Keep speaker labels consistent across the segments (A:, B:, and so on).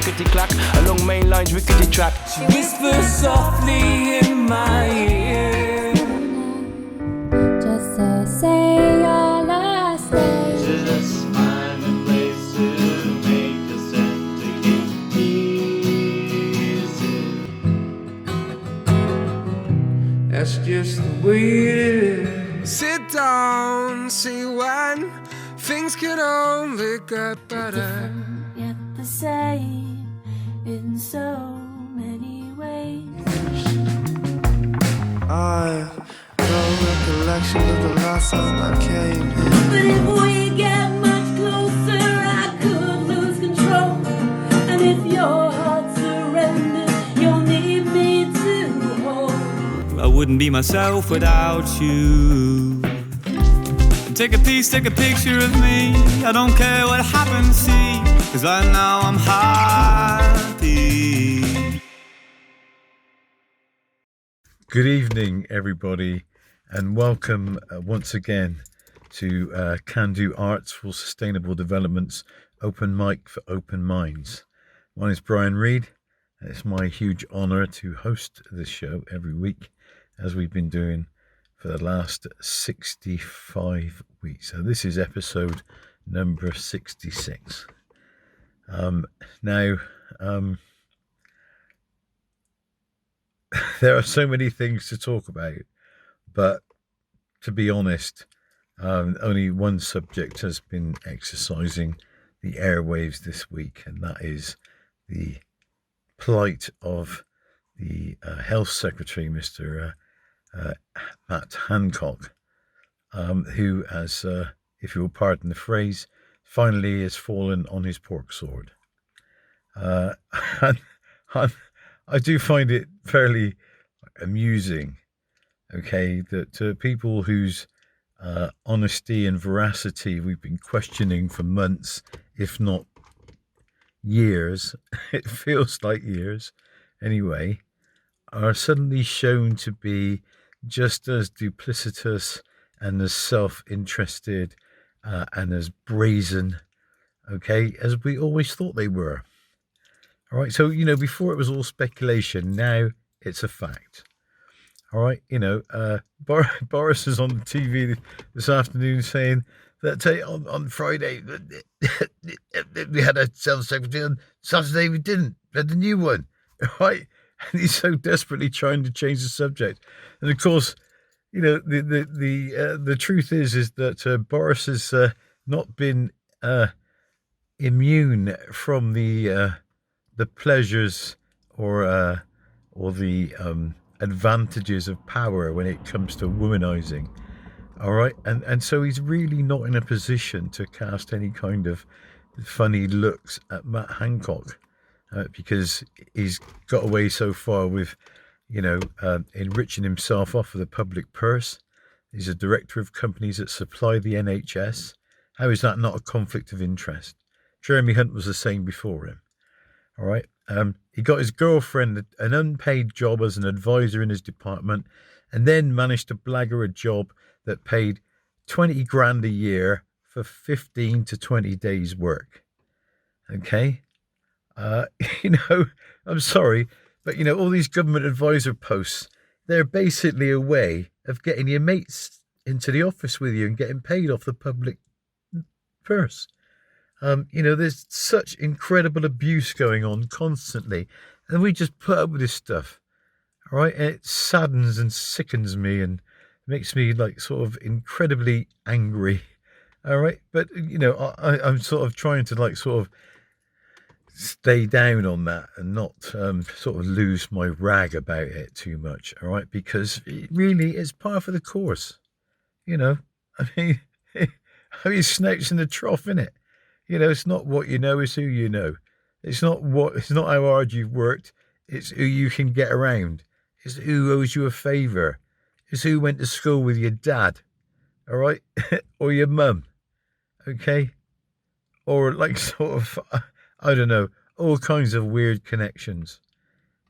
A: clickety clack, along main lines, rickety track.
B: She whispers softly in my ear,
C: just to say your last name.
D: Just find a place to make a sense to keep easy.
B: that's just the way it is. Sit down, see when things can only get better.
C: Yet the same in so many ways.
B: I no recollection of the last time I came here.
C: But if we get much closer, I could lose control. And if your heart surrenders, you'll need me to hold.
E: I wouldn't be myself without you. Take a piece, take a picture of me. I don't care what happens, see, 'cause I know I'm happy.
F: Good evening, everybody, and welcome once again to Kandu Arts for Sustainable Development's Open Mic for Open Minds. My name is Brian Reid, and it's my huge honour to host this show every week, as we've been doing for the last 65 weeks. So this is episode number 66. Now, there are so many things to talk about, but to be honest, only one subject has been exercising the airwaves this week, and that is the plight of the Health Secretary, Mr. Matt Hancock, who has, if you'll pardon the phrase, finally has fallen on his pork sword. And I do find it fairly amusing, okay, that people whose honesty and veracity we've been questioning for months, if not years, it feels like years anyway, are suddenly shown to be just as duplicitous and as self-interested and as brazen, okay, as we always thought they were. All right, so, you know, before it was all speculation, now it's a fact. All right, you know, Boris is on the TV this afternoon saying that on Friday we had a self-secretary, on Saturday we didn't, we had a new one, right? And he's so desperately trying to change the subject. And of course, you know, the truth is that Boris has not been immune from the pleasures or the advantages of power when it comes to womanizing. All right, and so he's really not in a position to cast any kind of funny looks at Matt Hancock. Because he's got away so far with, you know, enriching himself off of the public purse. He's a director of companies that supply the NHS. How is that not a conflict of interest? Jeremy Hunt was the same before him. All right. He got his girlfriend an unpaid job as an advisor in his department, and then managed to blag her a job that paid 20 grand a year for 15 to 20 days work. Okay. You know, I'm sorry, but, you know, all these government advisor posts, they're basically a way of getting your mates into the office with you and getting paid off the public purse. You know, there's such incredible abuse going on constantly, and we just put up with this stuff. All right, and it saddens and sickens me and makes me like sort of incredibly angry. All right, but, you know, I'm sort of trying to like sort of stay down on that and not sort of lose my rag about it too much, all right, because it really is par for the course, you know. I mean, snakes in the trough, innit? You know, it's not what you know, it's who you know. It's not how hard you've worked, it's who you can get around. It's who owes you a favour. It's who went to school with your dad, all right, or your mum, okay, or like sort of, I don't know, all kinds of weird connections.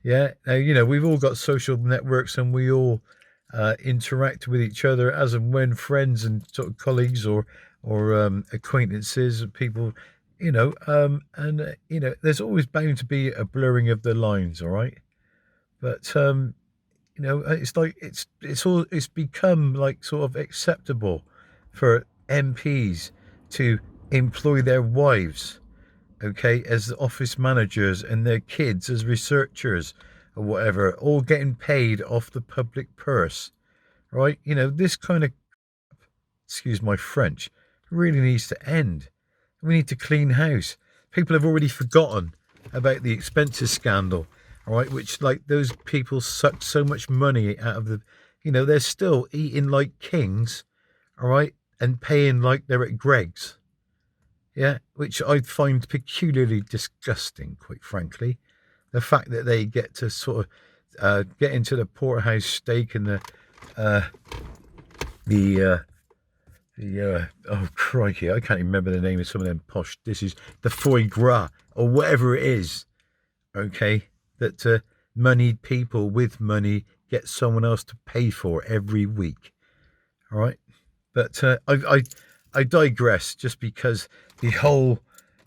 F: Yeah. Now, you know, we've all got social networks and we all interact with each other as and when friends and sort of colleagues or acquaintances and people there's always bound to be a blurring of the lines, all right? But it's like it's become like sort of acceptable for MPs to employ their wives, okay, as office managers and their kids as researchers or whatever, all getting paid off the public purse, right? This kind of, excuse my French, really needs to end. We need to clean house. People have already forgotten about the expenses scandal, all right, which, like, those people sucked so much money out of they're still eating like kings, all right, and paying like they're at Greg's, yeah, which I find peculiarly disgusting, quite frankly. The fact that they get to sort of get into the porterhouse steak and oh crikey, I can't remember the name of some of them posh dishes, the foie gras or whatever it is, okay, that moneyed people with money get someone else to pay for every week, all right? But I digress, just because the whole,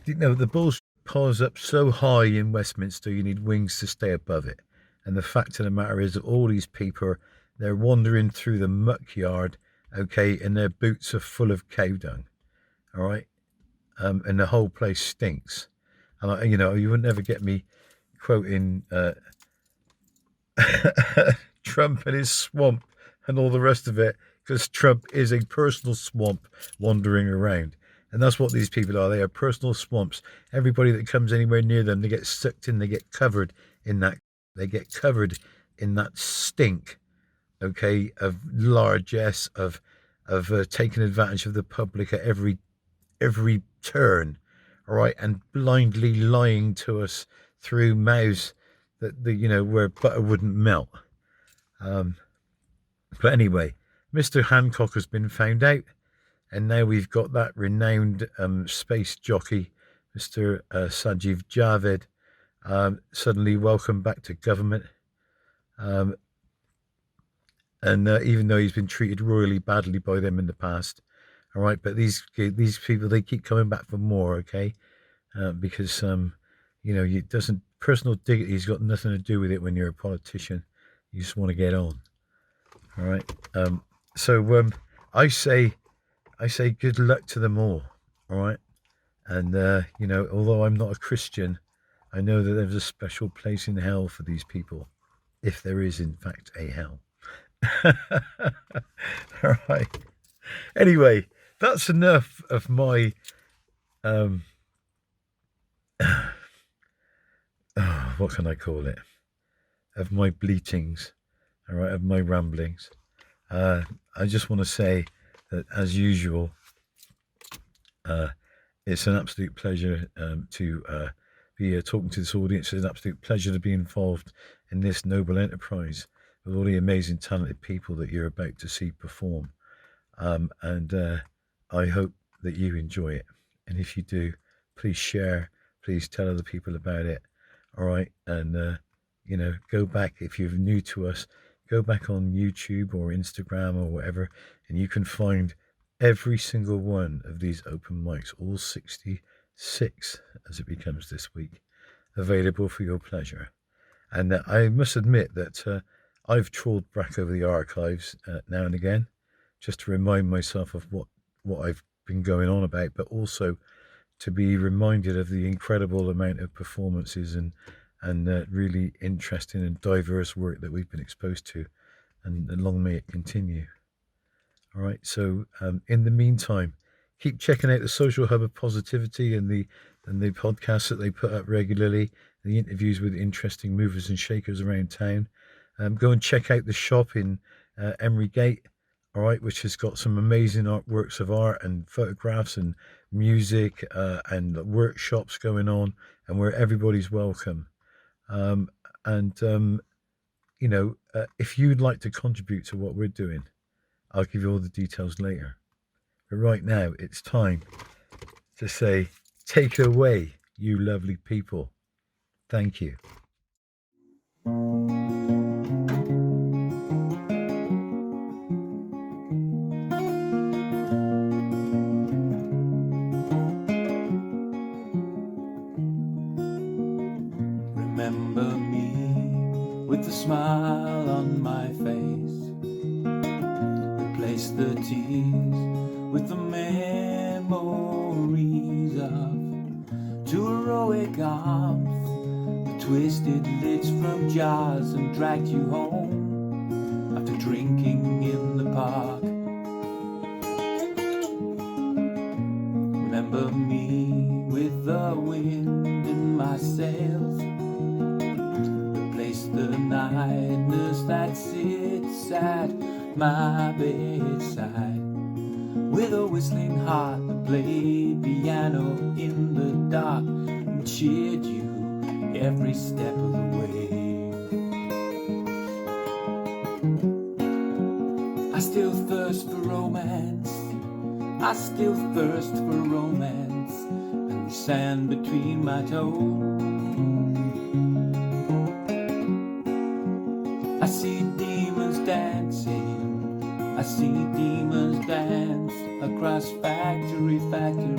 F: the bullshit piles up so high in Westminster, you need wings to stay above it. And the fact of the matter is that all these people, they're wandering through the muck yard, okay, and their boots are full of cow dung, all right? And the whole place stinks. And, you would never get me quoting Trump and his swamp and all the rest of it, because Trump is a personal swamp wandering around. And that's what these people are. They are personal swamps. Everybody that comes anywhere near them, they get sucked in, they get covered in that, stink, okay, of largesse, of taking advantage of the public at every turn, all right, and blindly lying to us through mouths that where butter wouldn't melt. But anyway, Mr. Hancock has been found out, and now we've got that renowned space jockey, Mr. Sajiv Javed, suddenly welcome back to government. And even though he's been treated royally badly by them in the past, all right, but these people, they keep coming back for more, okay, because it doesn't, personal dignity's got nothing to do with it when you're a politician. You just want to get on, all right. So I say good luck to them all right, and although I'm not a Christian, I know that there's a special place in hell for these people, if there is in fact a hell. All right. Anyway, that's enough of my what can I call it? Of my bleatings, all right, of my ramblings. I just want to say that, as usual, it's an absolute pleasure to be talking to this audience. It's an absolute pleasure to be involved in this noble enterprise with all the amazing, talented people that you're about to see perform. And I hope that you enjoy it. And if you do, please share, please tell other people about it. All right. And, go back, if you're new to us, go back on YouTube or Instagram or whatever, and you can find every single one of these open mics, all 66 as it becomes this week, available for your pleasure. And I must admit that I've trawled back over the archives now and again, just to remind myself of what I've been going on about, but also to be reminded of the incredible amount of performances and really interesting and diverse work that we've been exposed to, and long may it continue. All right, so in the meantime, keep checking out the Social Hub of Positivity and the podcasts that they put up regularly, the interviews with interesting movers and shakers around town. Go and check out the shop in Emery Gate, all right, which has got some amazing works of art and photographs and music and workshops going on, and where everybody's welcome. If you'd like to contribute to what we're doing, I'll give you all the details later. But right now, it's time to say, take it away, you lovely people. Thank you.
D: Remember me with a smile on my face. Replace the tears with the memories of two heroic arms that twisted lids from jars and dragged you home after drinking in the park. Remember me with the wind in my sails. Replace the night nurse that sits at my bedside with a whistling heart that played piano in the dark and cheered you every step of the way. I still thirst for romance, I still thirst for romance and the sand between my toes. I see demons dancing, I see demons dance across factory floors.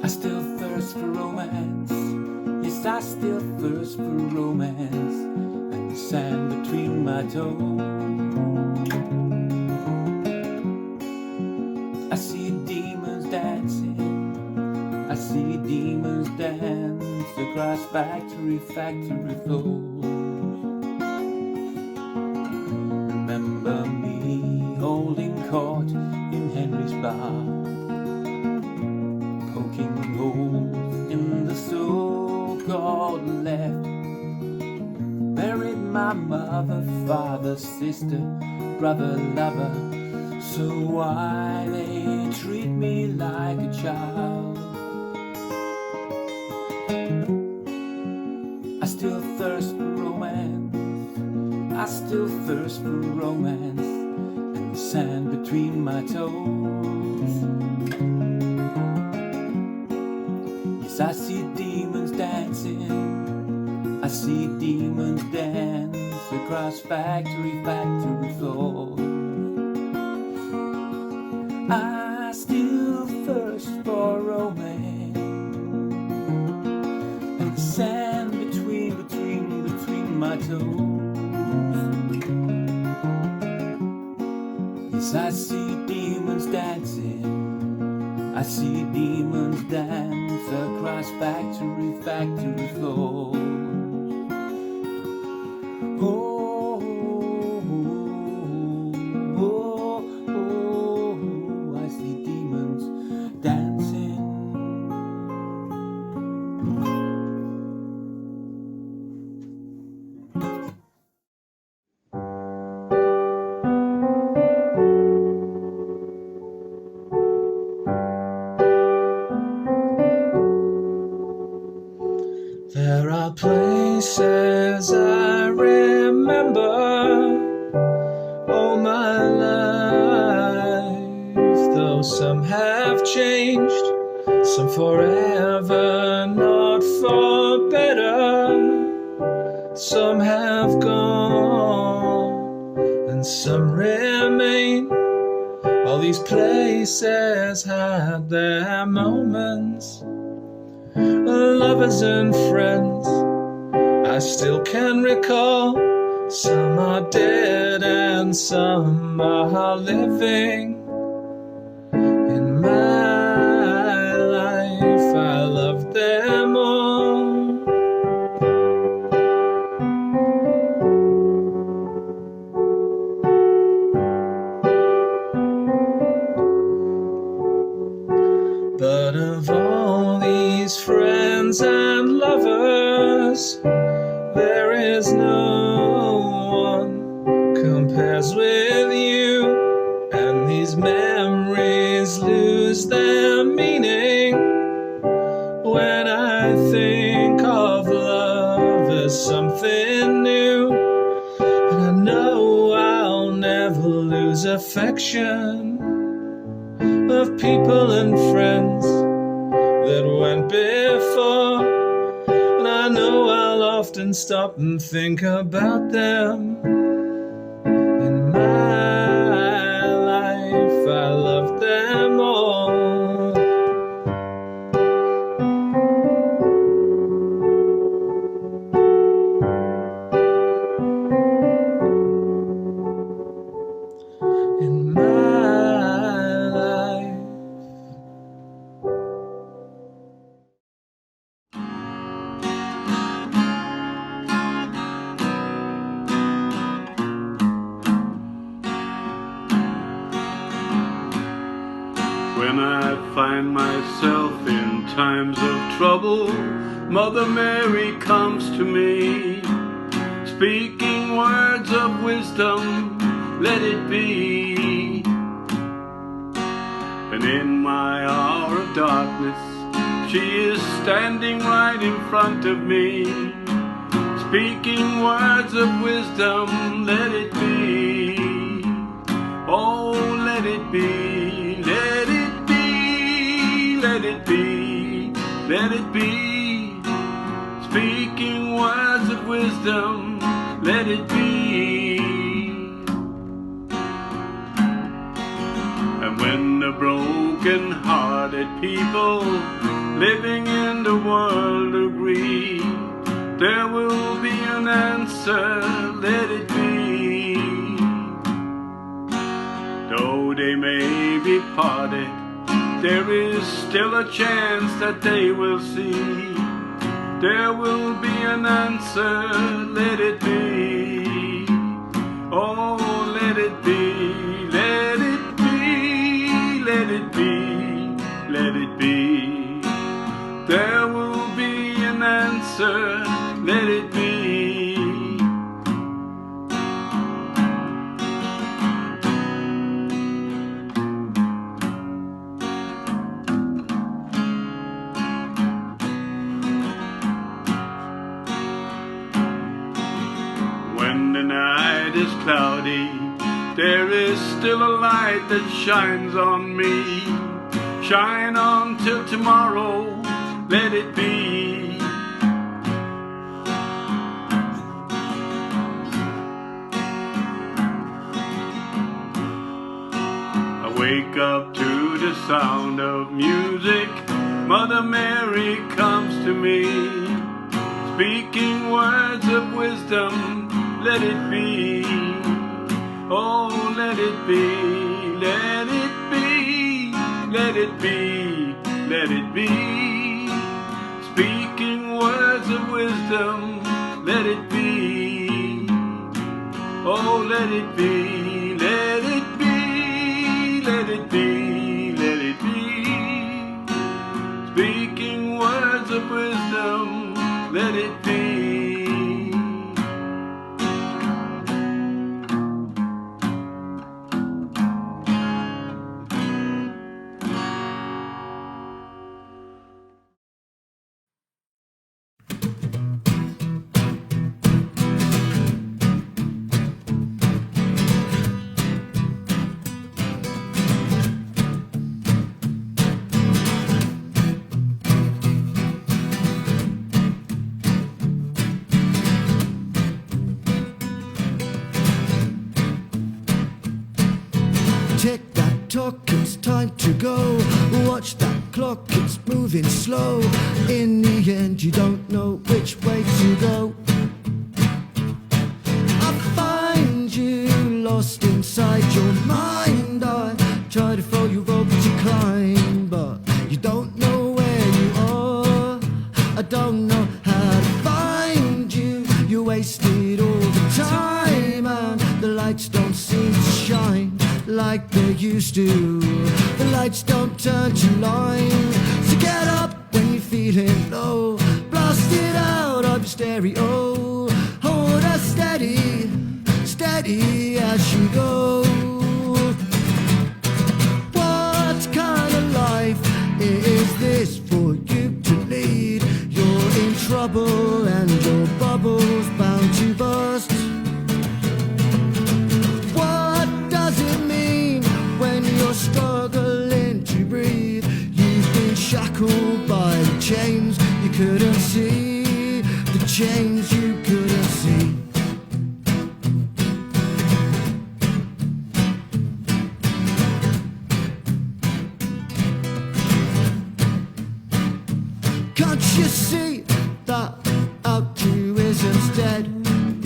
D: I still thirst for romance, yes, I still thirst for romance and the sand between my toes. I see demons dancing, I see demons dance across factory floors. Remember me holding court in Henry's bar, poking holes in the so-called left. Buried my mother, father, sister, brother, lover. So why they treat me like a child? I still thirst for romance, I still thirst for romance and the sand between my toes. Yes, I see demons dancing, I see demons dance across factory floors. I still thirst for romance and the sand between my toes. Yes, I see demons dancing, I see demons dance across factory floors. Oh, oh, oh, I see demons dancing.
B: There are places I remember all my life, though some have changed, some forever, not for better. Some have gone and some remain. All these places had their moments, lovers and friends I still can recall. Some are dead and some are living. In my life I love them all. But of all these friends and lovers, there is no one compares with you. And these
G: something new. And I know I'll never lose affection of people and friends that went before. And I know I'll often stop and think about them. In my life, I love them all. In my life.
H: When I find myself in times of trouble, Mother Mary comes to me, speaking words of wisdom, let it be. And in my hour of darkness, she is standing right in front of me, speaking words of wisdom, let it be. Oh, let it be, let it be, let it be, let it be. Speaking words of wisdom, let it be. And when the broken-hearted people living in the world agree, there will be an answer, let it be. Though they may be parted, there is still a chance that they will see. There will be an answer, let it be. Oh, let it be, let it be, let it be, let it be. There will be an answer, let it be. When the night is cloudy, there is still a light that shines on me. Shine on till tomorrow, let it be. I wake up to the sound of music. Mother Mary comes to me, speaking words of wisdom, let it be. Oh, let it be, let it be, let it be, let it be. Speaking words of wisdom, let it be. Oh, let it be, let it be, let it be, let it be. Speaking words of wisdom, let it be.
I: Tick that tock, it's time to go. Watch that clock, it's moving slow. In the end, you don't know which way to go. I find you lost inside your mind. I try to throw you rope to climb, but you don't know where you are. I don't know how to find you. You wasted all the time, and the lights don't seem to shine like they used to. The lights don't turn to line. So get up when you're feeling low. Blast it out of your stereo. Hold us steady, steady as you go. What kind of life is this for you to lead? You're in trouble and your bubble's bound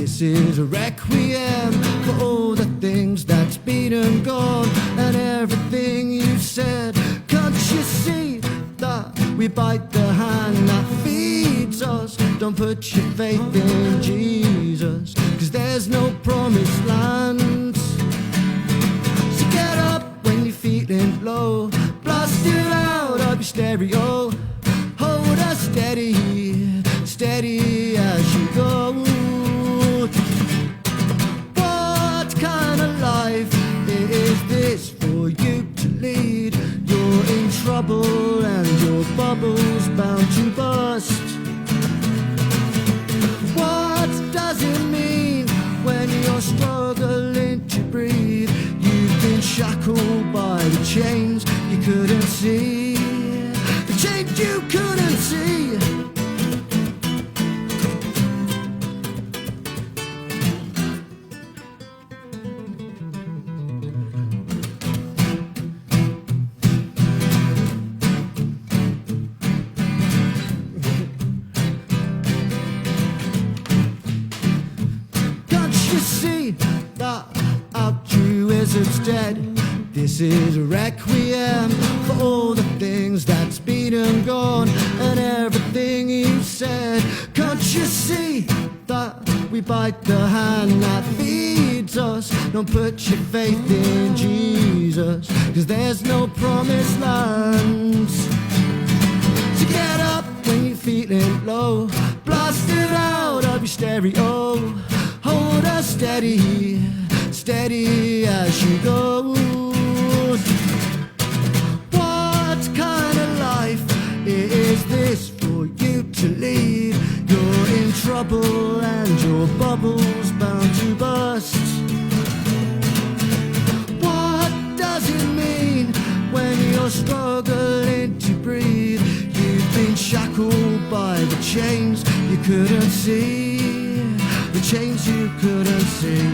I: This is a requiem for all the things that's been and gone, and everything you've said. Can't you see that we bite the hand that feeds us? Don't put your faith in Jesus, 'cause there's no promised land. So get up when you're feeling low, blast it out of your stereo. Hold us steady, steady as you go. What kind of life is this for you to lead? You're in trouble and your bubble's bound to burst. What does it mean when you're struggling to breathe? You've been shackled by the chains you couldn't see. The chains you couldn't see. Dead. This is a requiem for all the things that's been and gone, and everything you've said. Can't you see that we bite the hand that feeds us? Don't put your faith in Jesus, 'cause there's no promised land. So get up when you're feeling low, blast it out of your stereo. Hold us steady, steady as you go. What kind of life is this for you to lead? You're in trouble and your bubble's bound to burst. What does it mean when you're struggling to breathe? You've been shackled by the chains you couldn't see. The chains you couldn't see.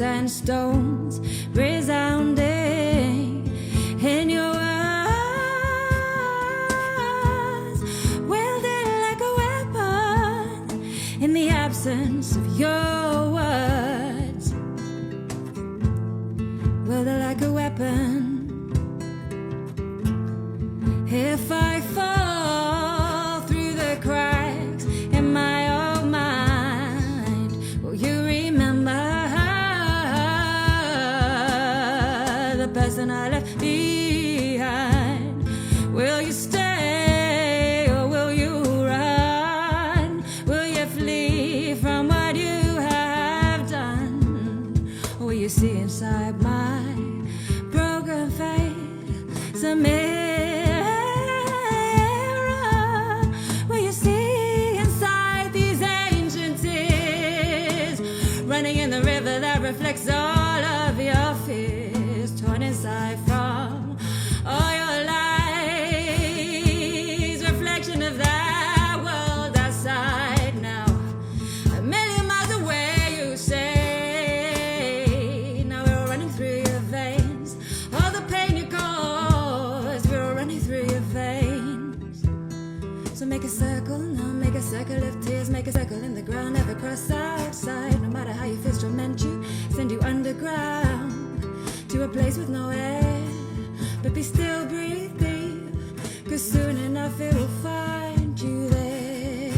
C: And stones resounding in your words, wielded like a weapon in the absence of your words, wielded like a weapon. If I fall through the cracks in my own mind, will you remember person I left behind? Will you stay or will you run? Will you flee from what you have? drowning in the river that reflects all of your fears, torn inside from all your lies, reflection of that world outside now, a million miles away, you say. Now we're all running through your veins, all the pain you caused, we're all running through your veins. So make a circle now, make a circle of tears, make a circle in the ground, never cross outside. No matter how you feel, torment you, send you underground to a place with no air, but be still, breathe deep, cause soon enough it will find you there.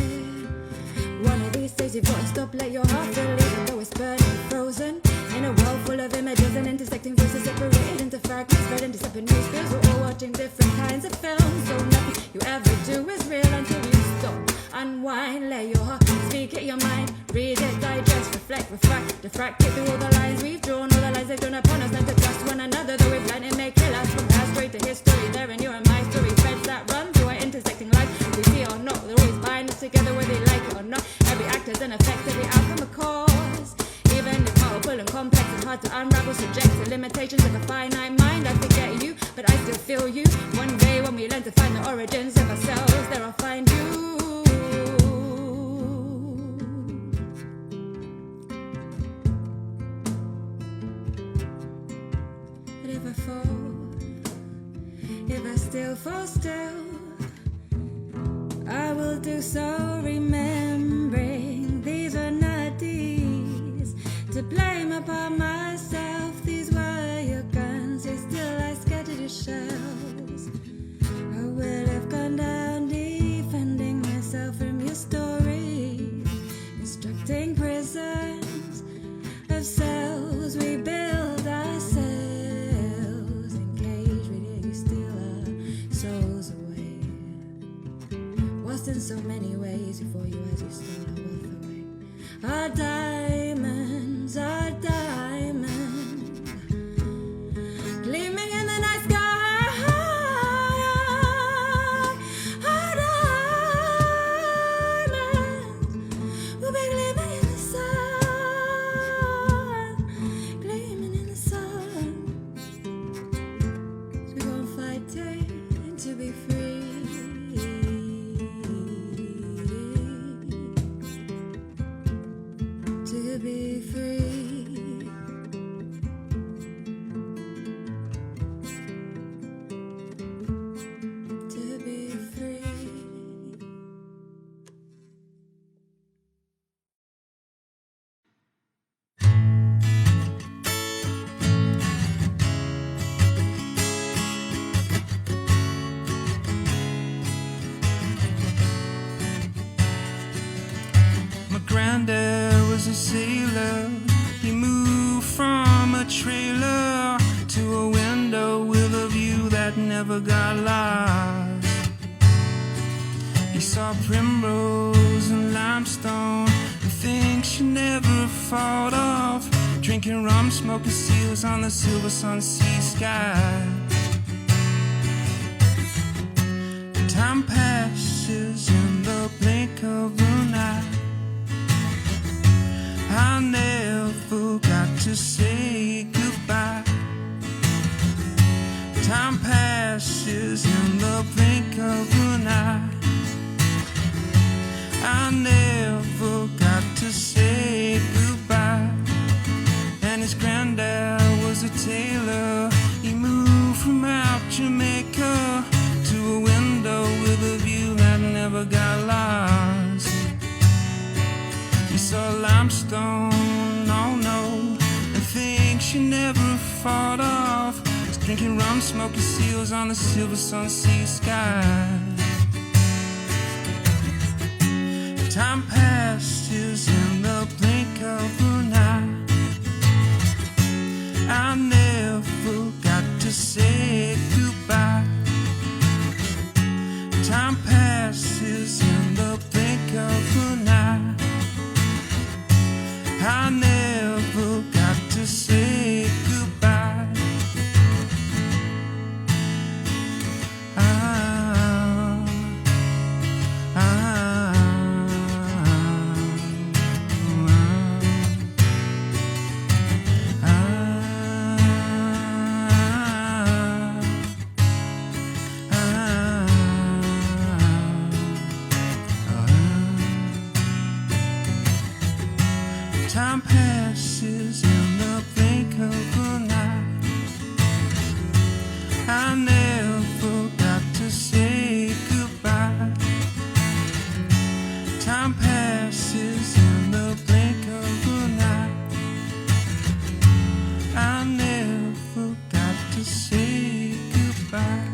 C: One of these days you've got to stop, let your heart feel, even though it's burning, frozen in a world full of images and intersecting voices, separated into fragments, spread into separate news feeds. We're all watching different kinds of films, so nothing you ever do is real until you stop. Unwind, let your heart speak it, your mind, read it, digest, reflect, refract, diffract it through all the lines we've drawn, all the lines they've drawn upon us, not to trust one another, though we're blind, it may kill us. From past straight to history, there in your and my story, threads that run through our intersecting lives, we see or not, they're always bind us together whether they like it or not. Every act has an effect, every outcome a cause, even if powerful and complex and hard to unravel, subject to limitations of a finite mind. I forget you, but I still feel you. One day when we learn to find the origins of ourselves, there I'll find you. But if I fall, if I still fall still, I will do so remembering these were not deeds to blame upon myself. These were your guns, they still lie scattered your shells. I will have gone down defending myself from your story, constructing prisons of cells we build ourselves, in cage where you steal our souls away, lost in so many ways before you as you stole our wealth away. Our diamonds, our diamonds, gleaming in the night sky. Our diamonds will be gleaming in the sun, gleaming in the sun. So we're gonna fight to be free. To be free, to be free.
B: My granddad was a sailor. He moved from a trailer to a window with a view that never got lost. He saw primrose and limestone and things she never fought off, drinking rum, smoking seals on the silver sun-sea sky. Time passes in the blink of an eye. I never got to say goodbye. Time passes in the blink of an eye. I never got to say goodbye. And his granddad was a tailor. He moved from out Jamaica to a window with a view that never got lost. He saw limestone, oh no, and things she never fought off, was drinking rum, smoking seals on the silver sun-sea sky. Time passes in the blink of an eye. I never got to say goodbye. Time passes in the blink of an eye. I never got to say goodbye. passes in the blink of an eye. I never got to say goodbye. Time passes in the blink of an eye. I never got to say goodbye.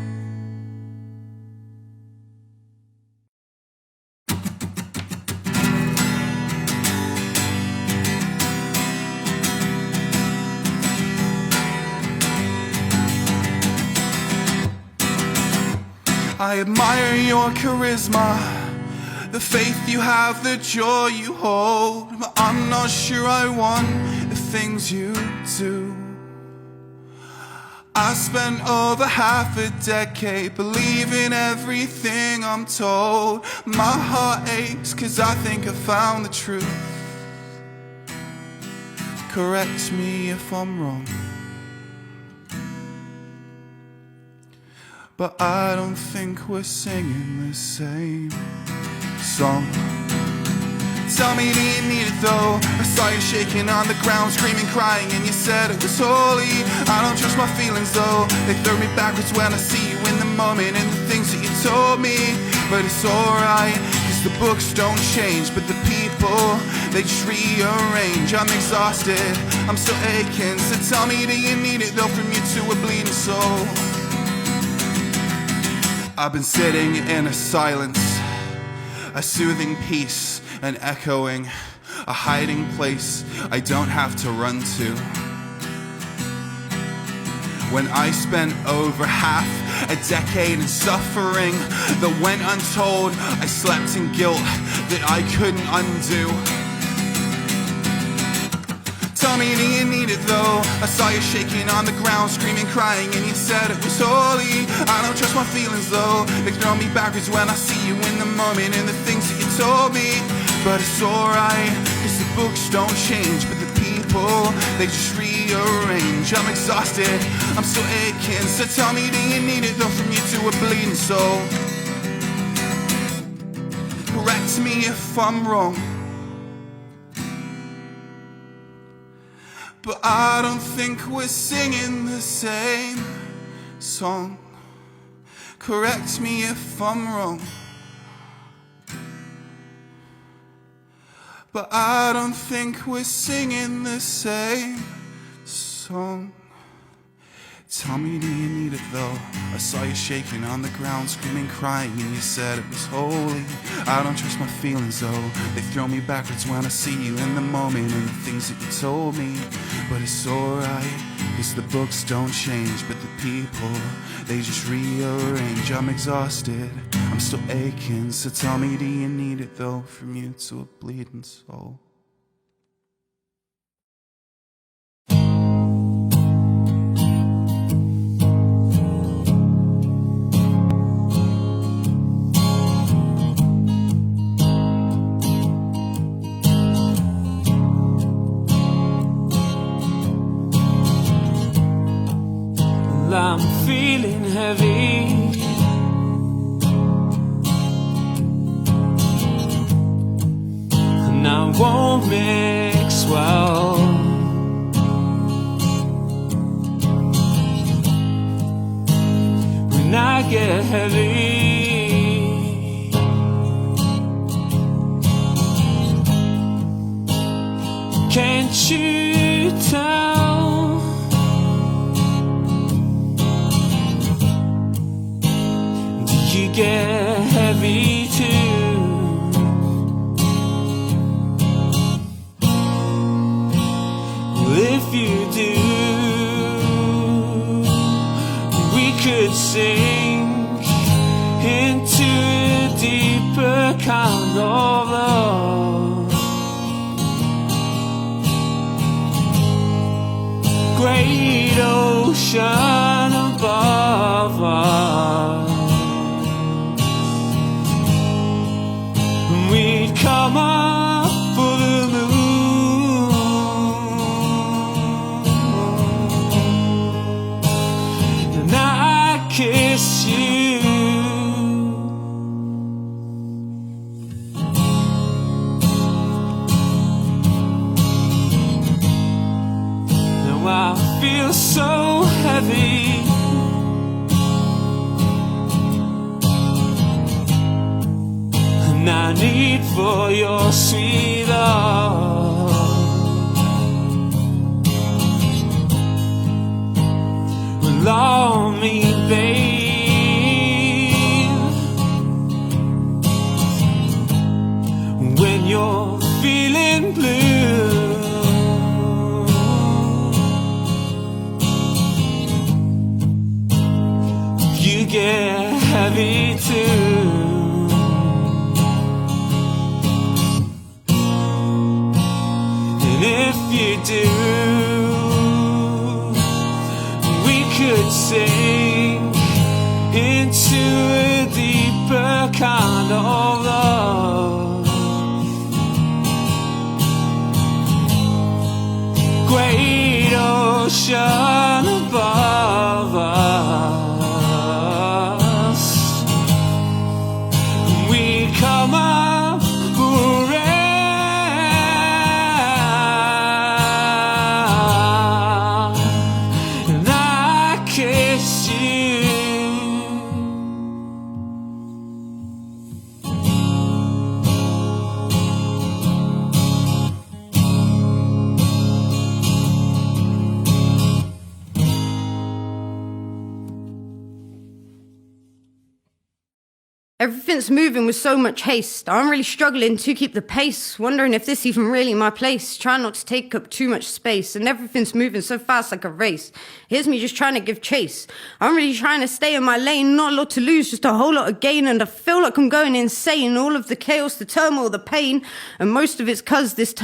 J: I admire your charisma, the faith you have, the joy you hold. But I'm not sure I want the things you do. I spent over half a decade believing everything I'm told. My heart aches cause I think I found the truth. Correct me if I'm wrong, but I don't think we're singing the same song. Tell me, do you need it though? I saw you shaking on the ground, screaming, crying, and you said it was holy. I don't trust my feelings though, they throw me backwards when I see you in the moment and the things that you told me. But it's alright, cause the books don't change, but the people, they just rearrange. I'm exhausted, I'm still aching, so tell me, do you need it though? From you to a bleeding soul. I've been sitting in a silence, a soothing peace, an echoing, a hiding place I don't have to run to. When I spent over half a decade in suffering that went untold, I slept in guilt that I couldn't undo. Tell me, do you need it though? I saw you shaking on the ground, screaming, crying, and you said it was holy. I don't trust my feelings though, they throw me backwards when I see you in the moment and the things that you told me. But it's alright, cause the books don't change, but the people, they just rearrange. I'm exhausted, I'm still aching, so tell me, do you need it though? From you to a bleeding soul. Correct me if I'm wrong, but I don't think we're singing the same song. Correct me if I'm wrong, but I don't think we're singing the same song. Tell me, do you need it though? I saw you shaking on the ground, screaming, crying, and you said it was holy. I don't trust my feelings though, they throw me backwards when I see you in the moment and the things that you told me. But it's alright, cause the books don't change, but the people, they just rearrange. I'm exhausted, I'm still aching, so tell me, do you need it though? From you to a bleeding soul.
G: I'm feeling heavy, and I won't mix well. When I get heavy, can't you tell? You get heavy too. Well, if you do, we could sink into a deeper kind of love. Great ocean above us, we'd come up for the moon, and I kiss you. feel so heavy. And I need for your sweet love. Allow me, babe, when you're feeling blue. You get heavy too. And if you do, could sink into a deeper kind of love. Great ocean above us, we come up for air.
K: Everything's moving with so much haste. I'm really struggling to keep the pace, wondering if this even really my place. Trying not to take up too much space, and everything's moving so fast like a race. Here's me just trying to give chase. I'm really trying to stay in my lane, not a lot to lose, just a whole lot of gain, and I feel like I'm going insane. All of the chaos, the turmoil, the pain, and most of it's 'cause this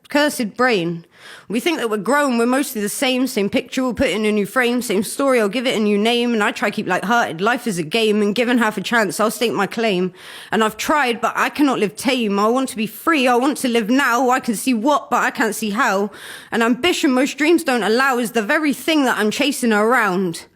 K: cursed brain. We think that we're grown, we're mostly the same picture, we'll put in a new frame, same story, I'll give it a new name, and I try to keep light-hearted. Life is a game, and given half a chance, I'll stake my claim. And I've tried, but I cannot live tame. I want to be free, I want to live now. I can see what, but I can't see how. And ambition most dreams don't allow is the very thing that I'm chasing around.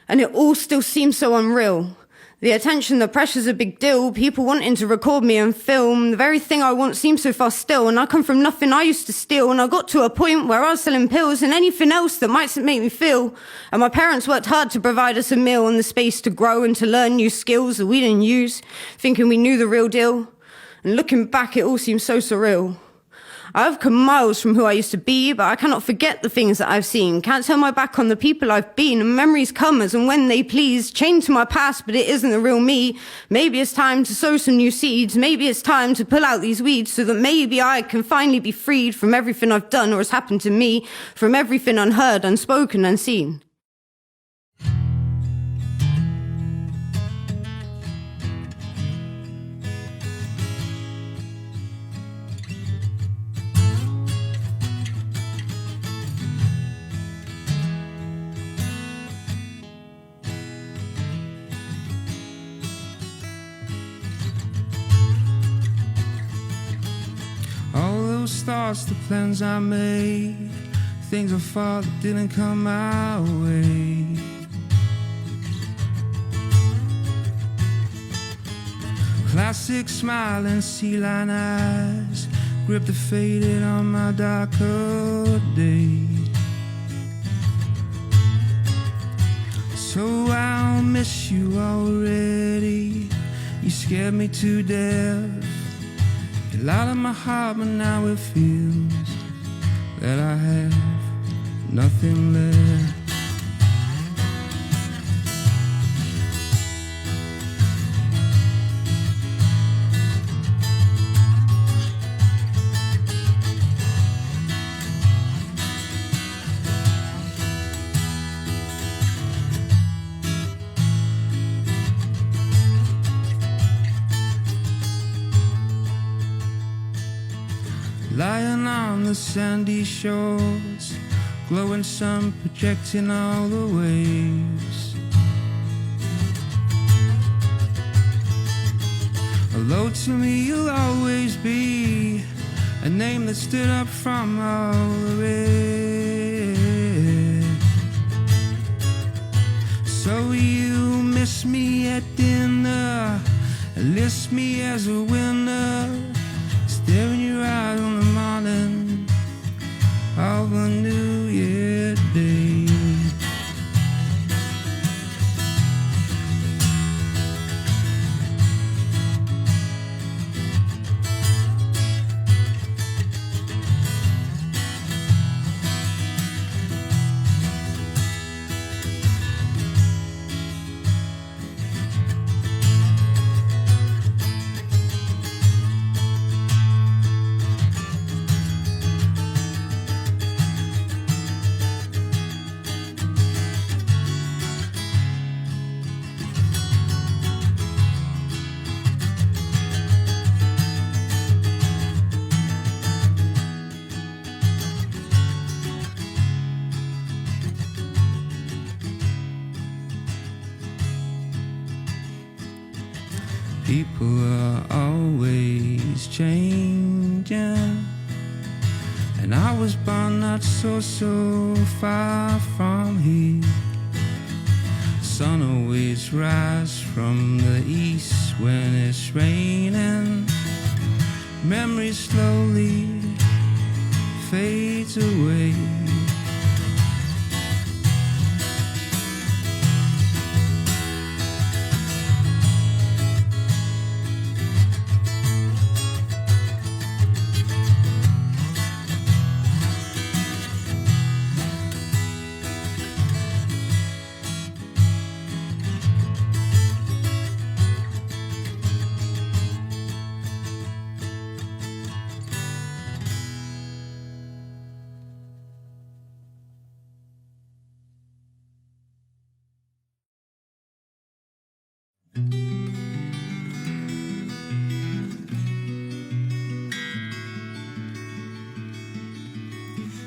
K: And it all still seems so unreal. The attention, the pressure's a big deal. People wanting to record me and film. The very thing I want seems so far still. And I come from nothing I used to steal. And I got to a point where I was selling pills and anything else that might make me feel. And my parents worked hard to provide us a meal and the space to grow and to learn new skills that we didn't use, thinking we knew the real deal. And looking back, it all seems so surreal. I've come miles from who I used to be, but I cannot forget the things that I've seen. Can't turn my back on the people I've been, and memories come as and when they please. Chained to my past, but it isn't the real me. Maybe it's time to sow some new seeds. Maybe it's time to pull out these weeds so that maybe I can finally be freed from everything I've done or has happened to me, from everything unheard, unspoken, unseen.
B: All those thoughts, the plans I made, things I thought that didn't come my way. Classic smiling sea lion eyes grip the faded on my darker days. So I'll miss you already. You scared me to death. You're out of my heart, but now it feels that I have nothing left. Lying on the sandy shores, glowing sun projecting all the waves. Although to me you'll always be a name that stood up from all the rest. So you miss me at dinner, list me as a winner, staring your eyes on the morning of a New Year day. people are always changing, and I was born not so far from here. Sun always rises from the east when it's raining. Memory slowly fades away.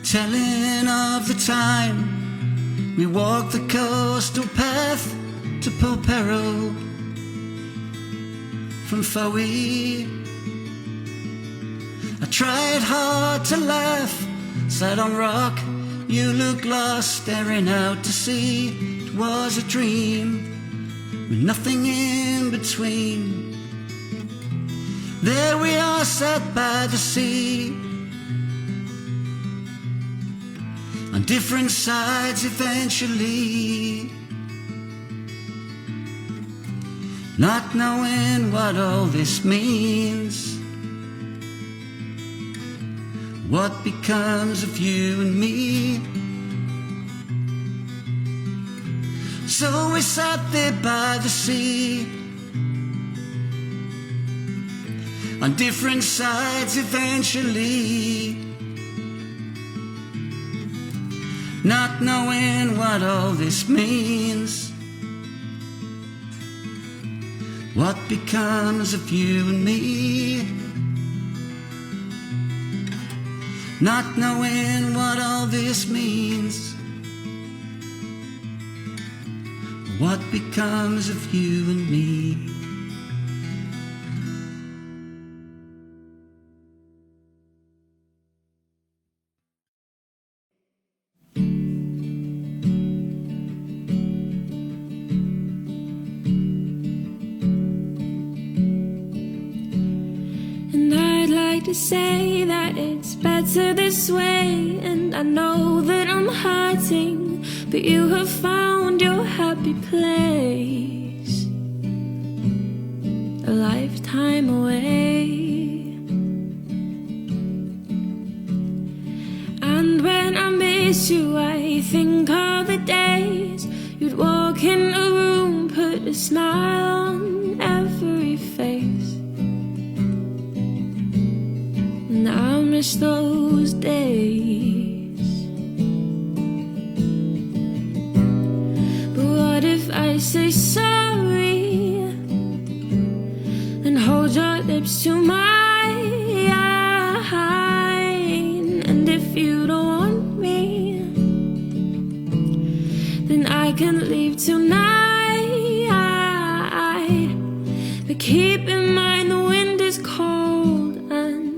I: Telling of the time we walked the coastal path to Polperro from Fowey. I tried hard to laugh, sat on rock, you looked lost, staring out to sea. It was a dream with nothing in between. There we are, sat by the sea, on different sides eventually, not knowing what all this means. What becomes of you and me? So we sat there by the sea, on different sides eventually, not knowing what all this means. What becomes of you and me? Not knowing what all this means. What becomes of you and me?
C: To say that it's better this way, and I know that I'm hurting, but you have found your happy place a lifetime away. And when I miss you, I think of the days you'd walk in a room, put a smile on every face. I miss those days. But what if I say sorry and hold your lips to mine? And if you don't want me, then I can leave tonight. But keep in mind the wind is cold and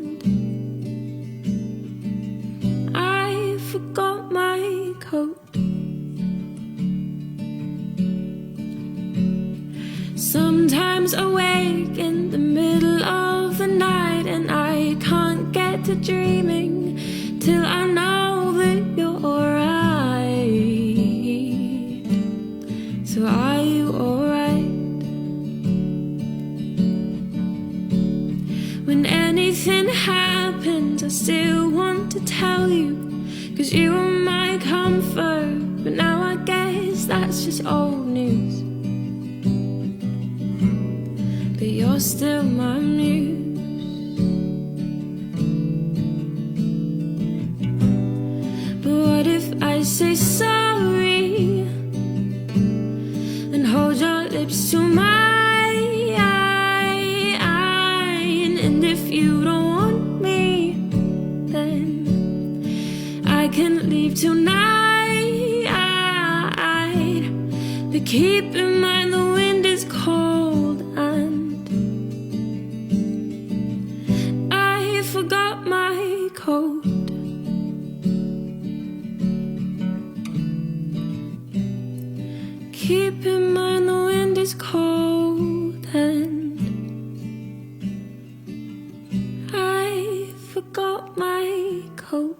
C: forgot my coat. Sometimes awake in the middle of the night, and I can't get to dreaming till I know that you're alright. So are you alright? When anything happens, I still want to tell you, 'cause you were my comfort, but now I guess that's just old news. But you're still my muse. But what if I say sorry and hold your lips to mine? And if you don't want me, then I can leave tonight. But keep in mind the wind is cold and keep in mind the wind is cold and I forgot my coat.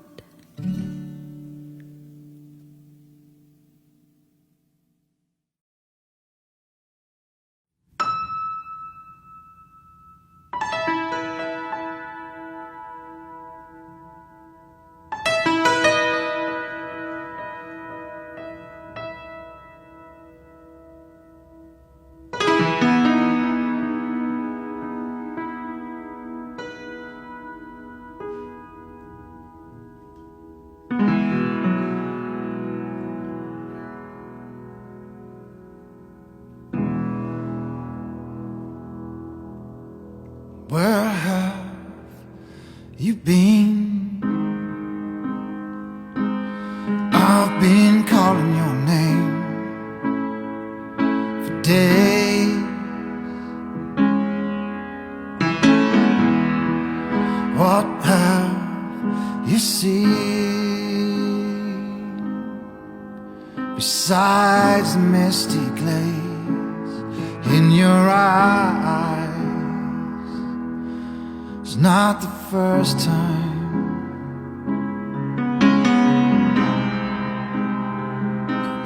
I: Where have you been? I've been calling your name for days. What have you seen besides the misty glaze in your eyes? It's not the first time.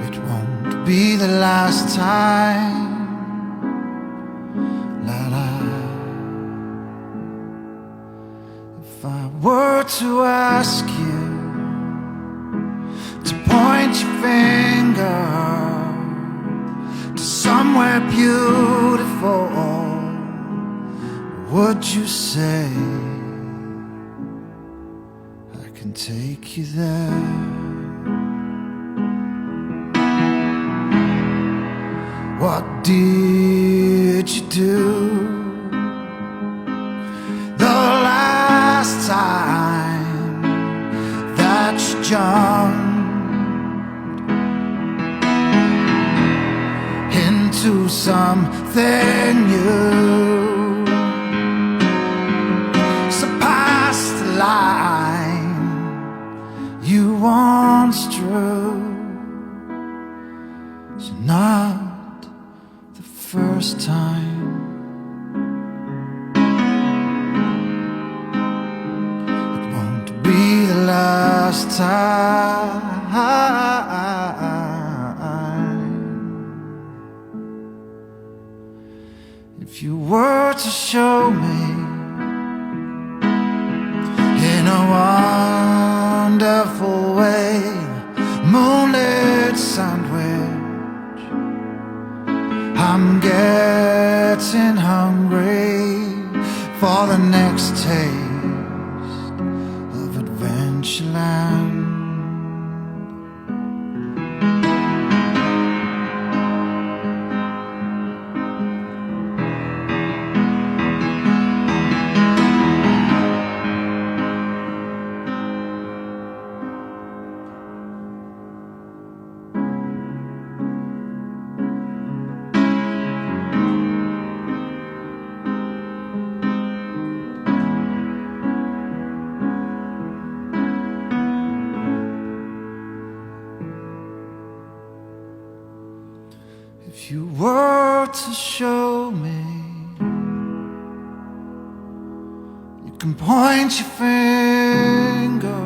I: It won't be the last time. La la. If I were to ask you to point your finger to somewhere beautiful, would you say I can take you there? What did you do the last time that you jumped into something new? Line you once drew. It's not the first time. It won't be the last time. If you were to show me in a wonderful way, moonlit sandwich, I'm getting hungry for the next taste of Adventureland. If you were to show me, you can point your finger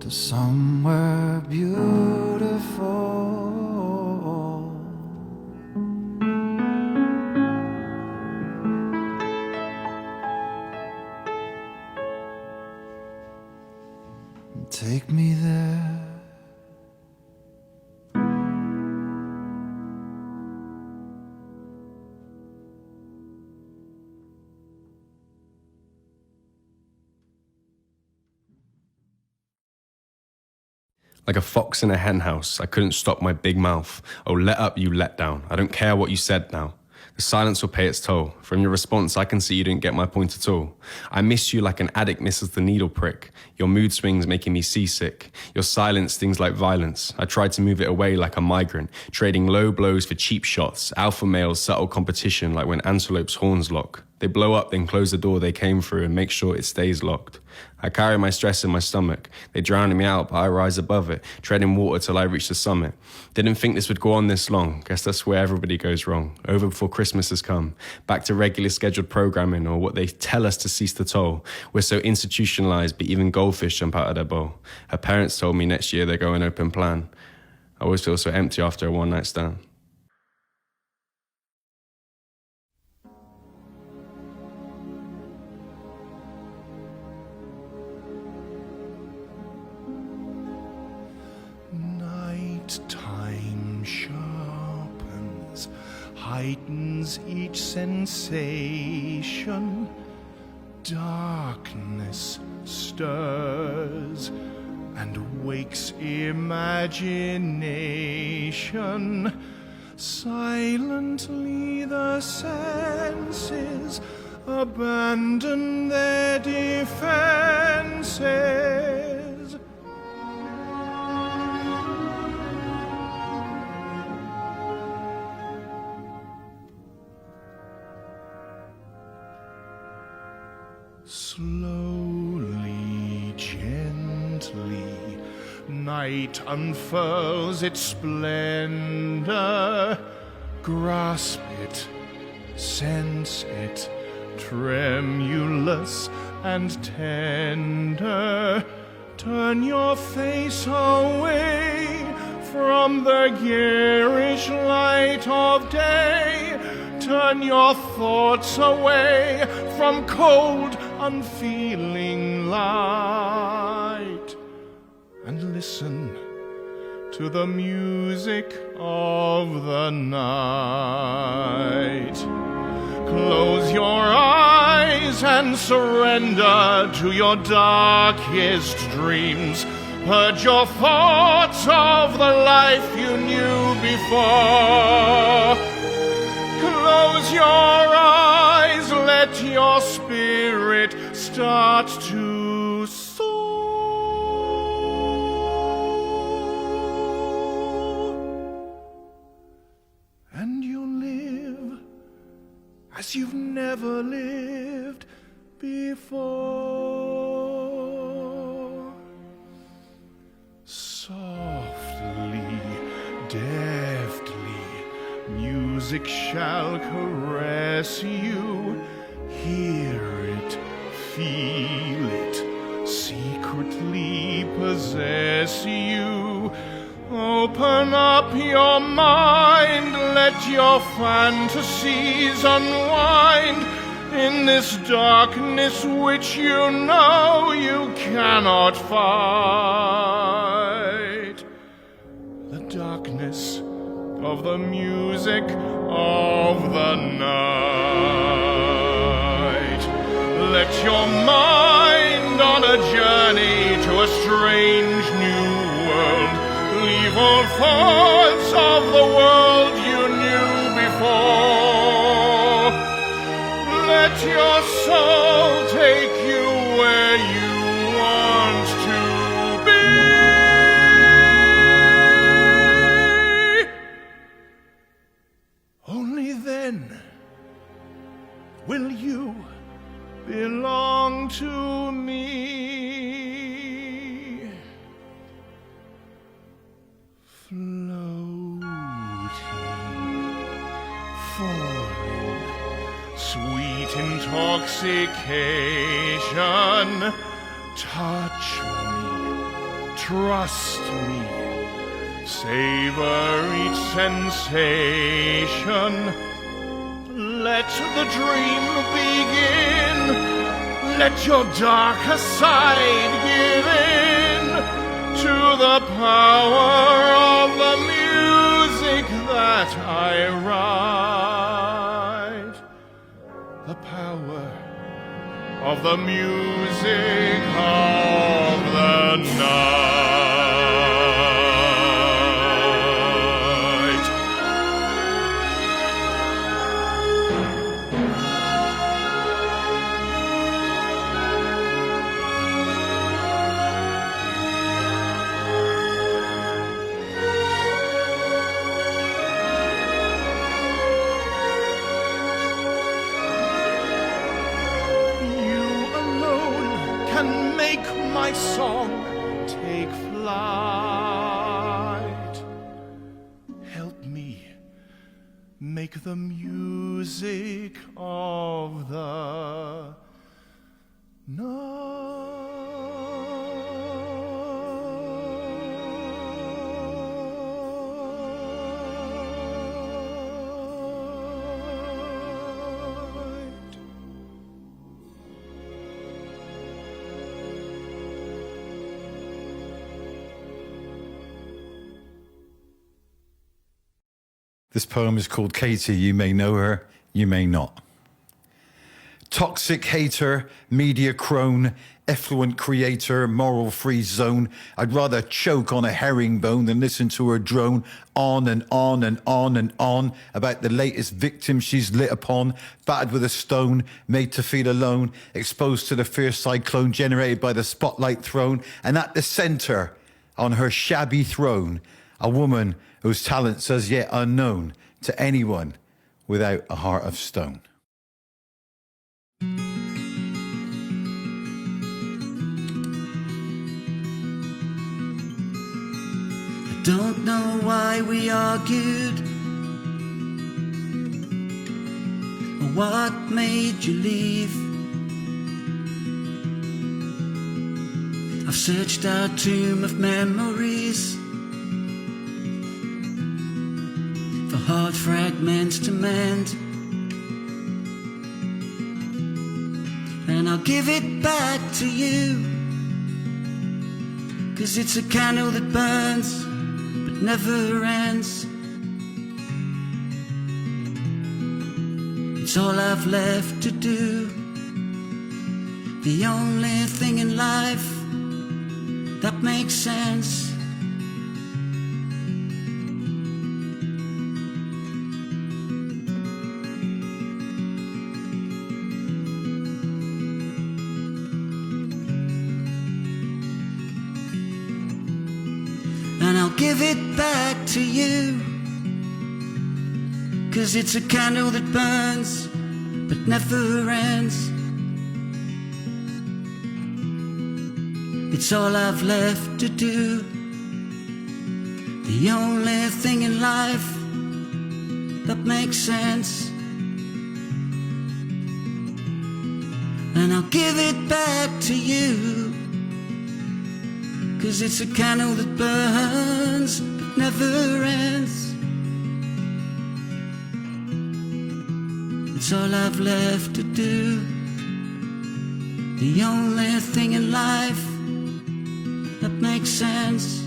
I: to somewhere beautiful. And take me there.
L: Like a fox in a hen house, I couldn't stop my big mouth. Oh, let up, you let down. I don't care what you said now. The silence will pay its toll. From your response, I can see you didn't get my point at all. I miss you like an addict misses the needle prick. Your mood swings making me seasick. Your silence stings like violence. I tried to move it away like a migrant, trading low blows for cheap shots. Alpha males, subtle competition like when antelope's horns lock. They blow up, then close the door they came through and make sure it stays locked. I carry my stress in my stomach. They drown me out, but I rise above it, treading water till I reach the summit. Didn't think this would go on this long. Guess that's where everybody goes wrong. Over before Christmas has come. Back to regular scheduled programming, or what they tell us to cease to toll. We're so institutionalized, but even goldfish jump out of their bowl. Her parents told me next year they're going open plan. I always feel so empty after a one-night stand.
M: Time sharpens, heightens each sensation. Darkness stirs and wakes imagination. Silently the senses abandon their defenses. Slowly, gently, night unfurls its splendor. Grasp it, sense it, tremulous and tender. Turn your face away from the garish light of day. Turn your thoughts away from cold, unfeeling light, and listen to the music of the night. Close your eyes and surrender to your darkest dreams. Purge your thoughts of the life you knew before. Close your eyes, let your spirit start to soar. And you'll live as you've never lived before. Softly, deftly, music shall caress you. Hear it, feel it, secretly possess you. Open up your mind, let your fantasies unwind in this darkness which you know you cannot fight. The darkness of the music of the night. Let your mind on a journey to a strange new world. Leave all thoughts of the world you knew before. Let your soul take you where you want to be. Only then will you belong to me. Floating, falling, sweet intoxication. Touch me, trust me, savor each sensation. Let the dream begin. Let your darker side give in to the power of the music that I write. The power of the music of the night. my song take flight. Help me make the music of the night.
F: This poem is called Katie. You may know her, you may not. Toxic hater, media crone, effluent creator, moral-free zone. I'd rather choke on a herringbone than listen to her drone on and on and on and on about the latest victim she's lit upon, battered with a stone, made to feel alone, exposed to the fierce cyclone generated by the spotlight thrown, and at the centre, on her shabby throne, a woman whose talents as yet unknown to anyone without a heart of stone.
I: I don't know why we argued or what made you leave. I've searched our tomb of memories for hard fragments to mend, and I'll give it back to you, 'cause it's a candle that burns but never ends. It's all I've left to do, the only thing in life that makes sense. And I'll give it back to you, 'cause it's a candle that burns but never ends. It's all I've left to do, the only thing in life that makes sense. And I'll give it back to you, 'cause it's a candle that burns but never ends. It's all I've left to do, the only thing in life that makes sense.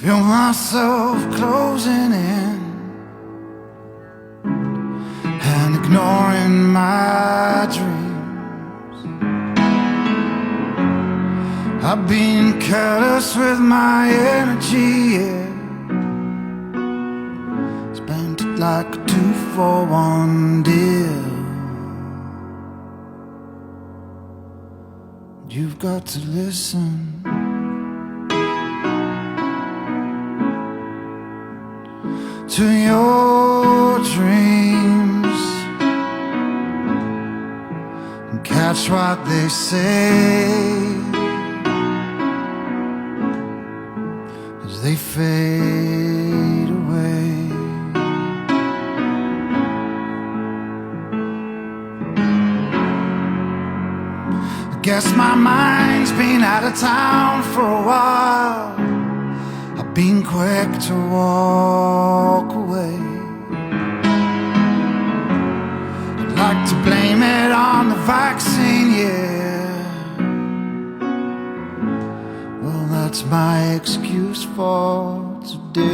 J: Feel myself closing in and ignoring my dreams. I've been careless with my energy, yeah. Spent it like a 2-for-1 deal. You've got to listen to your dreams and catch what they say as they fade away. I guess my mind's been out of town for a while. I've been quick to walk away. I'd like to blame it on the vaccine, yeah. Well, that's my excuse for today.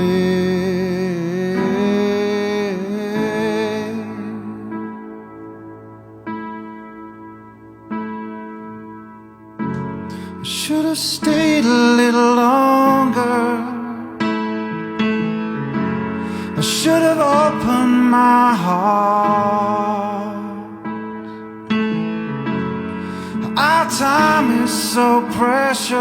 I: have stayed a little longer. I should have opened my heart. Our time is so precious.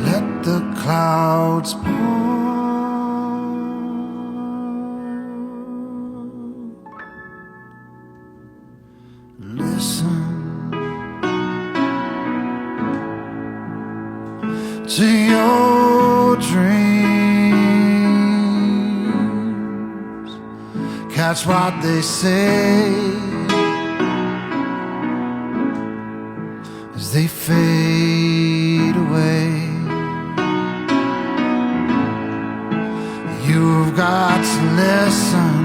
I: Let the clouds pour. Listen to your dreams. Catch what they say as they fade away. You've got to listen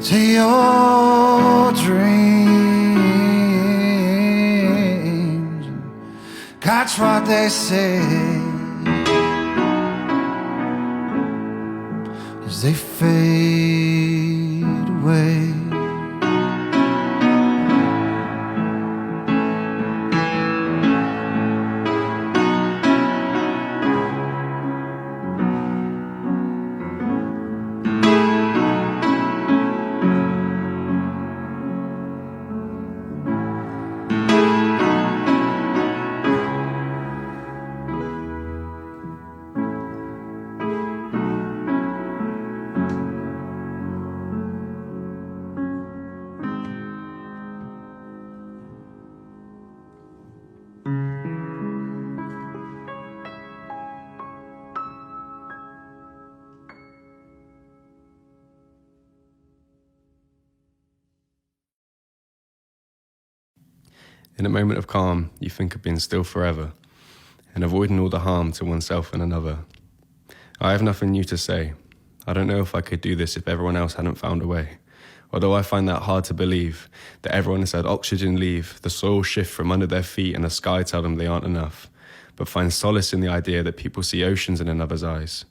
I: to your dreams. Catch what they say as they fade away.
L: In a moment of calm, you think of being still forever and avoiding all the harm to oneself and another. I have nothing new to say. I don't know if I could do this if everyone else hadn't found a way. Although I find that hard to believe, that everyone has had oxygen leave, the soil shift from under their feet and the sky tell them they aren't enough, but find solace in the idea that people see oceans in another's eyes.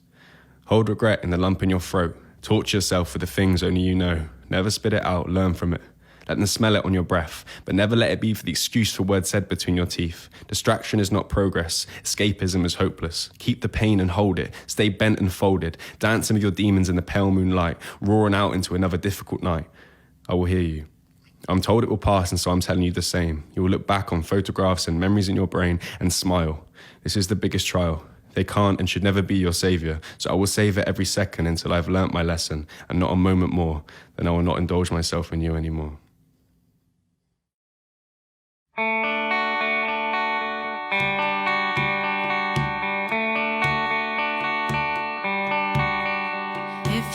L: Hold regret in the lump in your throat. Torture yourself with the things only you know. Never spit it out, learn from it. Let them smell it on your breath, but never let it be for the excuse for words said between your teeth. Distraction is not progress. Escapism is hopeless. Keep the pain and hold it. Stay bent and folded. Dancing with your demons in the pale moonlight, roaring out into another difficult night. I will hear you. I'm told it will pass, and so I'm telling you the same. You will look back on photographs and memories in your brain and smile. This is the biggest trial. They can't and should never be your saviour, so I will savour every second until I've learnt my lesson, and not a moment more, then I will not indulge myself in you anymore.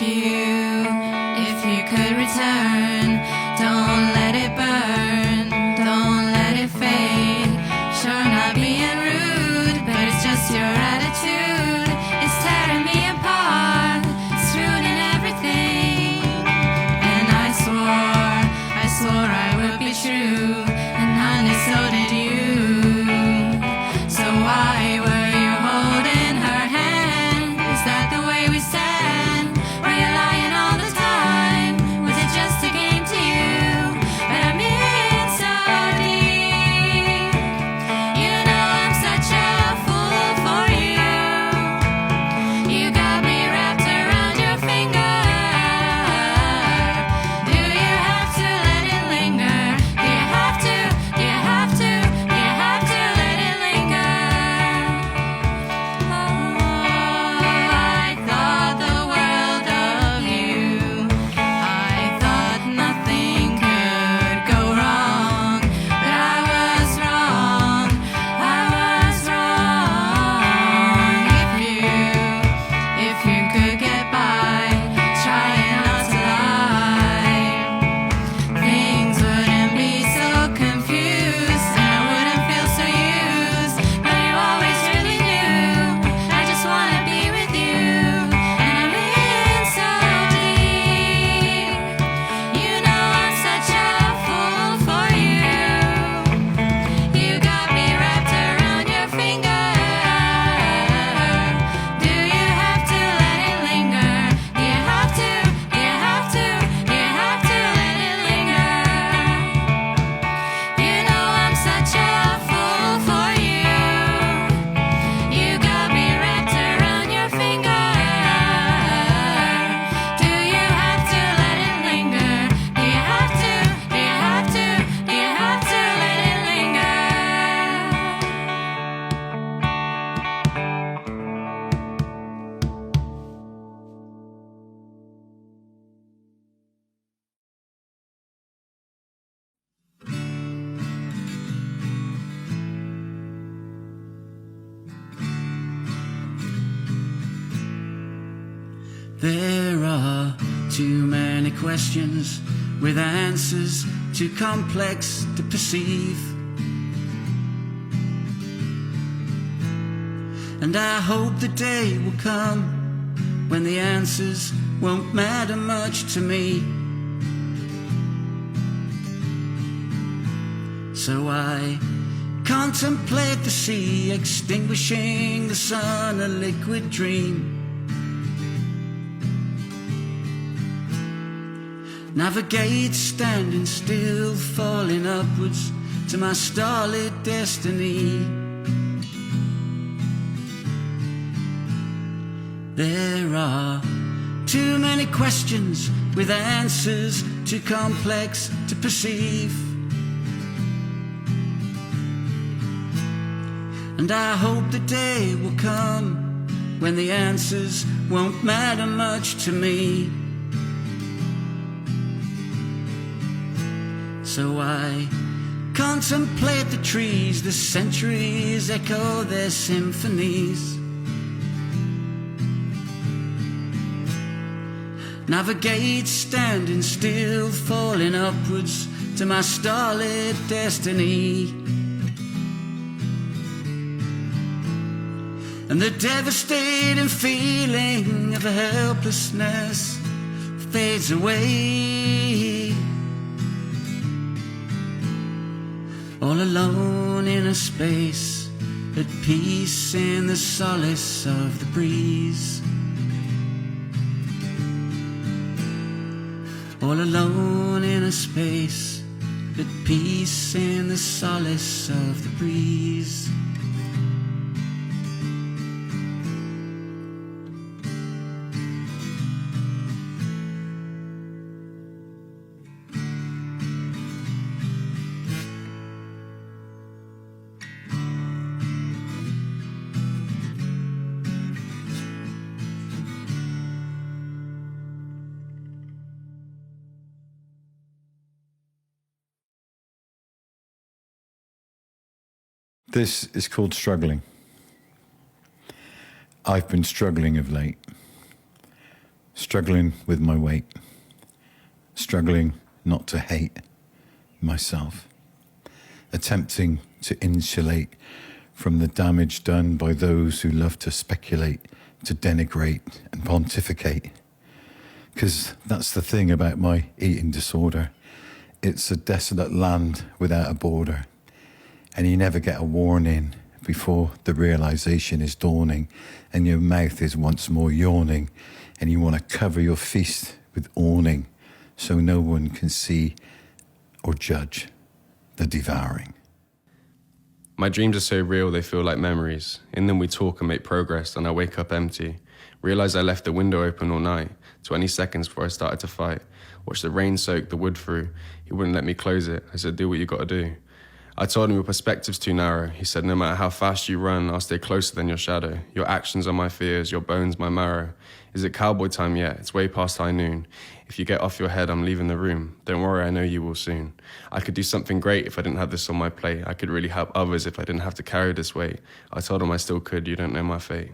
C: If you could return, don't let it burn, don't let it fade. Sure, not being rude, but it's just your attitude. It's tearing me apart, it's ruining everything. And I swore I would be true, and honey, so did you.
I: There are too many questions with answers too complex to perceive. And I hope the day will come when the answers won't matter much to me. So I contemplate the sea, extinguishing the sun, a liquid dream. Navigate standing still, falling upwards to my starlit destiny. There are too many questions with answers too complex to perceive. And I hope the day will come when the answers won't matter much to me. So I contemplate the trees, the centuries echo their symphonies. Navigate standing still, falling upwards to my starlit destiny. And the devastating feeling of helplessness fades away. All alone in a space, at peace in the solace of the breeze. All alone in a space, at peace in the solace of the breeze.
F: This is called struggling. I've been struggling of late. Struggling with my weight. Struggling not to hate myself. Attempting to insulate from the damage done by those who love to speculate, to denigrate and pontificate. Because that's the thing about my eating disorder. It's a desolate land without a border. And you never get a warning before the realization is dawning and your mouth is once more yawning and you want to cover your feast with awning so no one can see or judge the devouring.
L: My dreams are so real they feel like memories. In them we talk and make progress, and I wake up empty. Realize I left the window open all night, 20 seconds before I started to fight. Watched the rain soak the wood through. He wouldn't let me close it. I said, do what you gotta do. I told him your perspective's too narrow. He said, no matter how fast you run, I'll stay closer than your shadow. Your actions are my fears, your bones my marrow. Is it cowboy time yet? It's way past high noon. If you get off your head, I'm leaving the room. Don't worry, I know you will soon. I could do something great if I didn't have this on my plate. I could really help others if I didn't have to carry this weight. I told him I still could, you don't know my fate.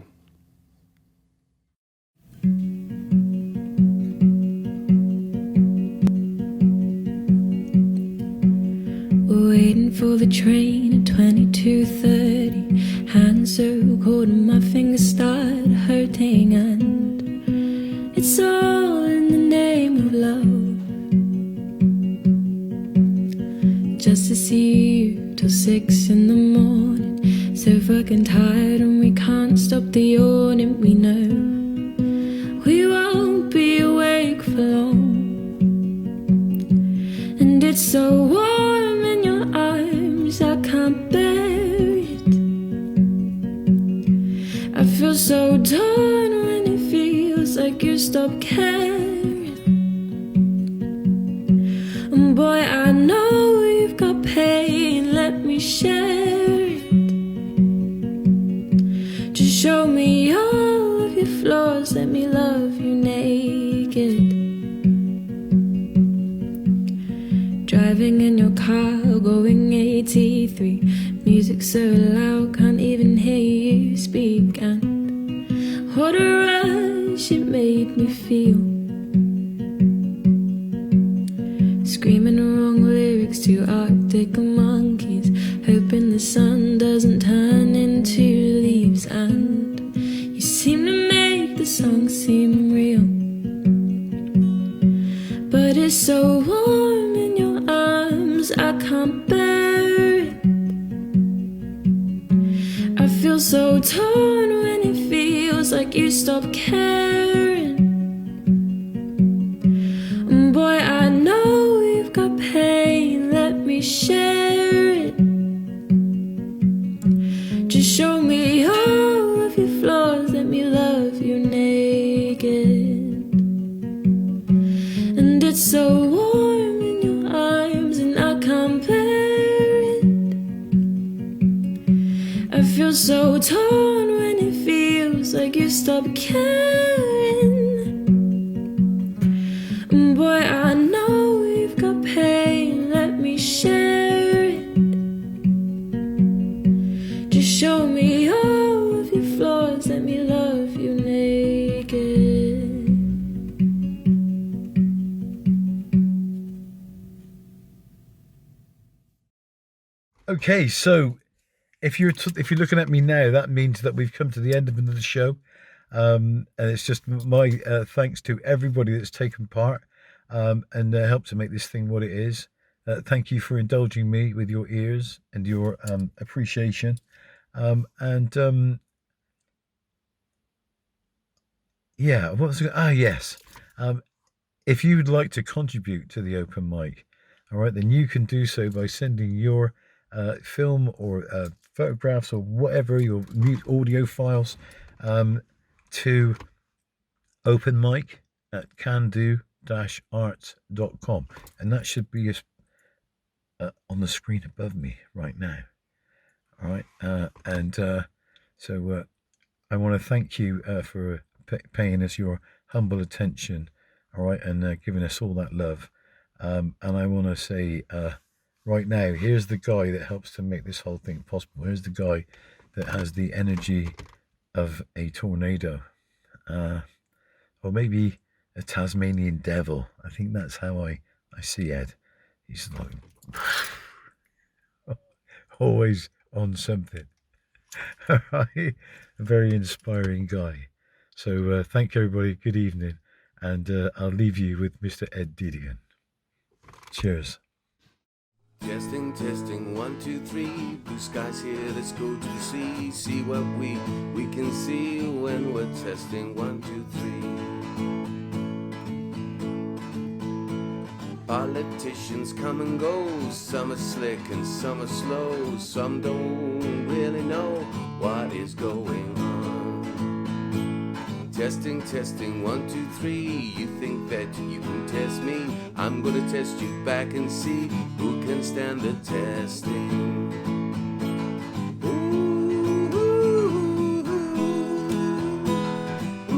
C: Waiting for the train at 22:30. Hounsell cold and my fingers start hurting, and it's all in the name of love. Just to see you till 6 in the morning. So fucking tired and we can't stop the yawning. We know we won't be awake for long. And it's so warm in your arms, I can't bear it. I feel so torn when it feels like you stop caring. And boy, I know you've got pain, let me share it. Just show me all of your flaws, let me love you naked. Driving in your car, going 83. Music so loud, can't even hear you speak. And what a rush it made make me feel. Screaming the wrong lyrics to Arctic monkeys, hoping the sun doesn't turn into leaves. And you seem to make the song seem real, but it's so warm in your arms, I can't bear it. I feel so torn when it feels like you stop caring. And boy, I know you've got pain, let me share it. Just show me all of your flaws, let me love you naked. And it's so warm in your arms, and I can't bear it. I feel so torn when it feels like you stop caring. And boy, I know you've got pain, let me share it. Just show me all of your flaws, let me love you naked.
F: Okay, so if you're looking at me now, that means that we've come to the end of another show, and it's just my thanks to everybody that's taken part and helped to make this thing what it is. Thank you for indulging me with your ears and your appreciation, yeah. What was it? Yes. If you'd like to contribute to the open mic, all right, then you can do so by sending your film or photographs or whatever, your audio files, to openmic@kandu-arts.com, and that should be on the screen above me right now. All right, so I want to thank you for paying us your humble attention, all right, and giving us all that love. And I want to say right now, here's the guy that helps to make this whole thing possible. Here's the guy that has the energy of a tornado, or maybe a Tasmanian devil. I think that's how I see Ed. He's like always on something. A very inspiring guy. So thank you, everybody. Good evening, and I'll leave you with Mr. Ed Deedigan. Cheers.
N: Testing, testing, 1, 2, 3. Blue skies here, let's go to the sea. See what we can see when we're testing. 1, 2, 3. Politicians come and go. Some are slick and some are slow. Some don't really know what is going on. Testing, testing, 1, 2, 3. You think that you can test me? I'm gonna test you back and see who can stand the testing. Ooh, ooh, ooh, ooh.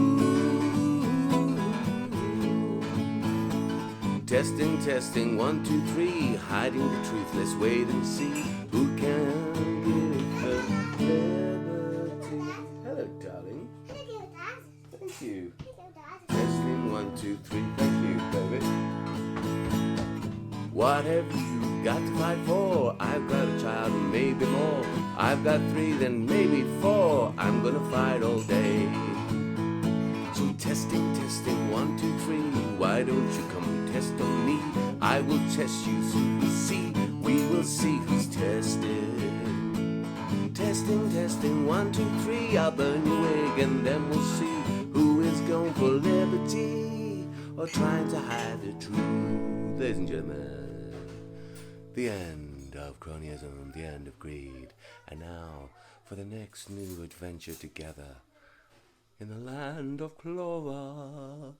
N: Testing, testing, 1, 2, 3. Hiding the truth, let's wait and see who can give the liberty. Hello, darling. Thank you. Testing, 1, 2, 3. Thank you, baby. What have you got to fight for? I've got a child and maybe more. I've got 3, then maybe 4. I'm gonna fight all day. So testing, testing, 1, 2, 3. Why don't you come test on me? I will test you so we see. We will see who's tested. Testing, testing, 1, 2, 3. I'll burn your wig and then we'll see who is going for liberty or trying to hide the truth. Ladies and gentlemen, the end of cronyism, the end of greed, and now for the next new adventure together in the land of clover.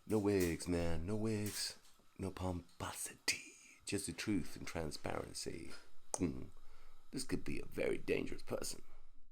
N: No wigs, man, no wigs, no pomposity, just the truth and transparency. This could be a very dangerous person.